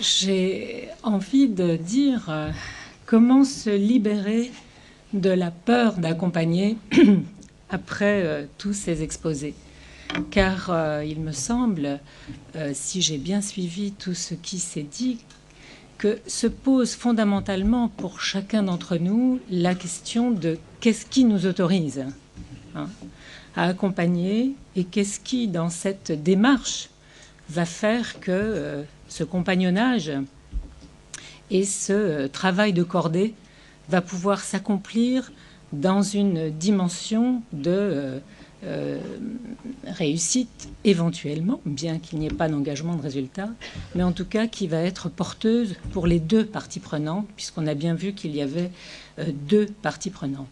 J'ai envie de dire comment se libérer de la peur d'accompagner après tous ces exposés. Car il me semble, si j'ai bien suivi tout ce qui s'est dit, que se pose fondamentalement pour chacun d'entre nous la question de qu'est-ce qui nous autorise à accompagner et qu'est-ce qui, dans cette démarche, va faire que ce compagnonnage et ce travail de cordée va pouvoir s'accomplir dans une dimension de réussite éventuellement, bien qu'il n'y ait pas d'engagement de résultat, mais en tout cas qui va être porteuse pour les deux parties prenantes, puisqu'on a bien vu qu'il y avait deux parties prenantes.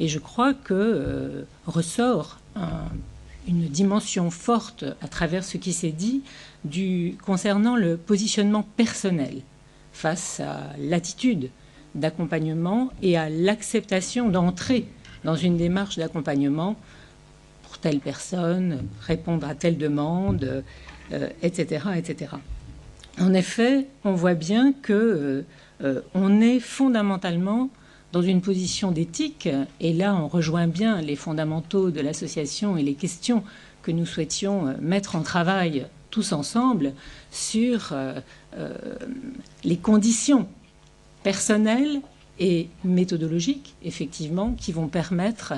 Et je crois que ressort une dimension forte à travers ce qui s'est dit concernant le positionnement personnel face à l'attitude d'accompagnement et à l'acceptation d'entrer dans une démarche d'accompagnement pour telle personne, répondre à telle demande, etc., etc. En effet, on voit bien que on est fondamentalement dans une position d'éthique, et là on rejoint bien les fondamentaux de l'association et les questions que nous souhaitions mettre en travail tous ensemble sur les conditions personnelles et méthodologiques, effectivement, qui vont permettre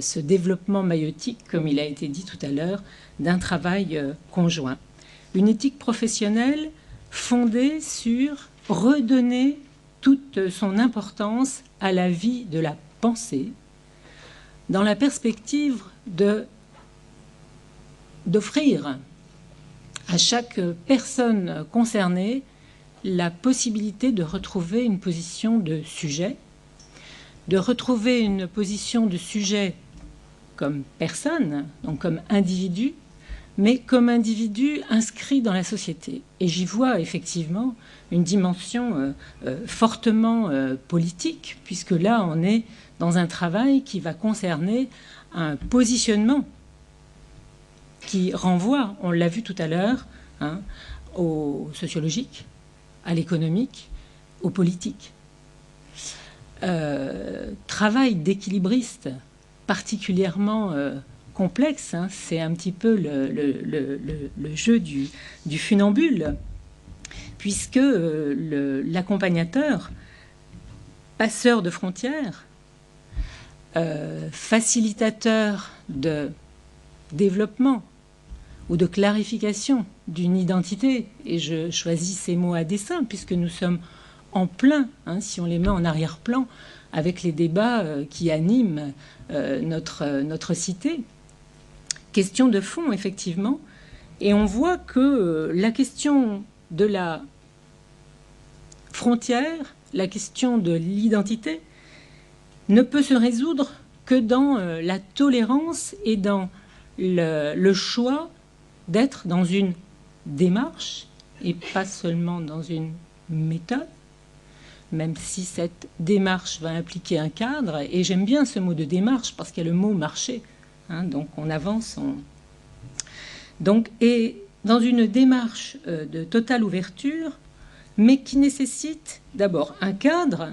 ce développement maïeutique, comme il a été dit tout à l'heure, d'un travail conjoint. Une éthique professionnelle fondée sur redonner toute son importance à la vie de la pensée, dans la perspective d'offrir à chaque personne concernée la possibilité de retrouver une position de sujet, de retrouver une position de sujet comme personne, donc comme individu, mais comme individu inscrit dans la société. Et j'y vois effectivement une dimension fortement politique, puisque là, on est dans un travail qui va concerner un positionnement qui renvoie, on l'a vu tout à l'heure, au sociologique, à l'économique, au politique. Travail d'équilibriste particulièrement complexe, c'est un petit peu le jeu du funambule, puisque l'accompagnateur, passeur de frontières, facilitateur de développement ou de clarification d'une identité, et je choisis ces mots à dessein, puisque nous sommes en plein, si on les met en arrière-plan, avec les débats qui animent notre cité. Question de fond, effectivement, et on voit que la question de la frontière, la question de l'identité, ne peut se résoudre que dans la tolérance et dans le choix d'être dans une démarche et pas seulement dans une méthode, même si cette démarche va impliquer un cadre. Et j'aime bien ce mot de démarche parce qu'il y a le mot marché. Donc on avance. Et dans une démarche de totale ouverture, mais qui nécessite d'abord un cadre,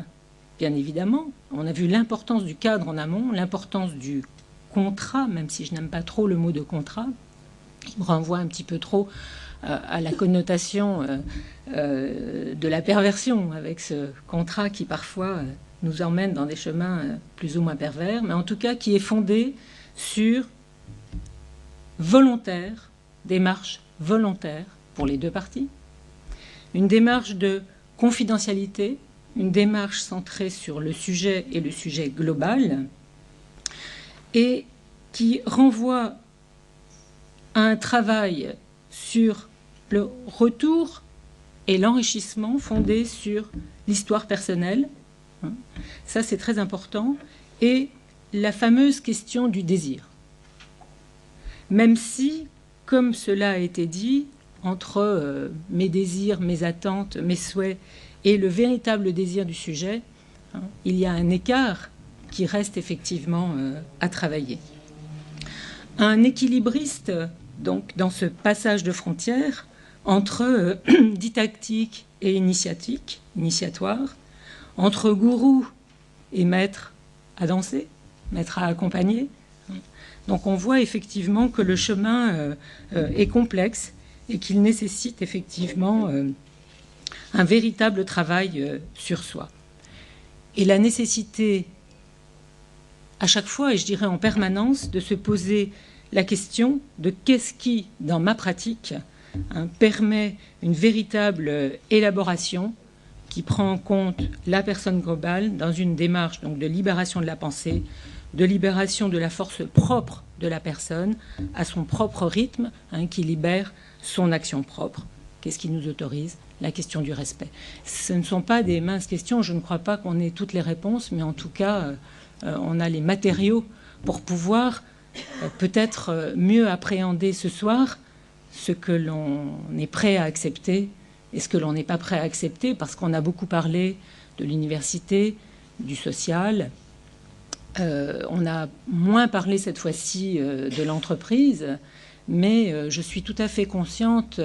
bien évidemment. On a vu l'importance du cadre en amont, l'importance du contrat, même si je n'aime pas trop le mot de contrat. Il me renvoie un petit peu trop à la connotation de la perversion, avec ce contrat qui parfois nous emmène dans des chemins plus ou moins pervers, mais en tout cas qui est fondé sur volontaire, démarche volontaire pour les deux parties, une démarche de confidentialité, une démarche centrée sur le sujet et le sujet global, et qui renvoie à un travail sur le retour et l'enrichissement fondé sur l'histoire personnelle. Ça, c'est très important. Et la fameuse question du désir. Même si, comme cela a été dit, entre mes désirs, mes attentes, mes souhaits et le véritable désir du sujet, il y a un écart qui reste effectivement à travailler. Un équilibriste, donc, dans ce passage de frontière, entre didactique et initiatoire, entre gourou et maître à danser, maître à accompagner. Donc on voit effectivement que le chemin est complexe et qu'il nécessite effectivement un véritable travail sur soi. Et la nécessité, à chaque fois, et je dirais en permanence, de se poser la question de qu'est-ce qui, dans ma pratique, permet une véritable élaboration qui prend en compte la personne globale dans une démarche donc, de libération de la pensée, de libération de la force propre de la personne à son propre rythme, qui libère son action propre. Qu'est-ce qui nous autorise? La question du respect. Ce ne sont pas des minces questions, je ne crois pas qu'on ait toutes les réponses, mais en tout cas, on a les matériaux pour pouvoir peut-être mieux appréhender ce soir ce que l'on est prêt à accepter et ce que l'on n'est pas prêt à accepter, parce qu'on a beaucoup parlé de l'université, du social. On a moins parlé cette fois-ci de l'entreprise, mais je suis tout à fait consciente,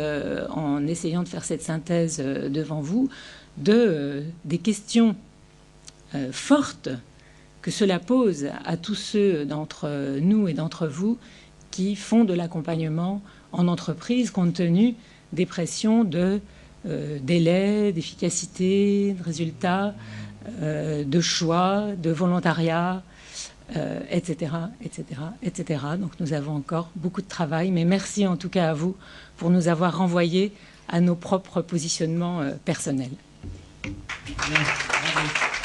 en essayant de faire cette synthèse devant vous, des questions fortes que cela pose à tous ceux d'entre nous et d'entre vous qui font de l'accompagnement en entreprise, compte tenu des pressions de délai, d'efficacité, de résultats, de choix, de volontariat, etc., etc., etc. Donc nous avons encore beaucoup de travail, mais merci en tout cas à vous pour nous avoir renvoyés à nos propres positionnements personnels. Merci.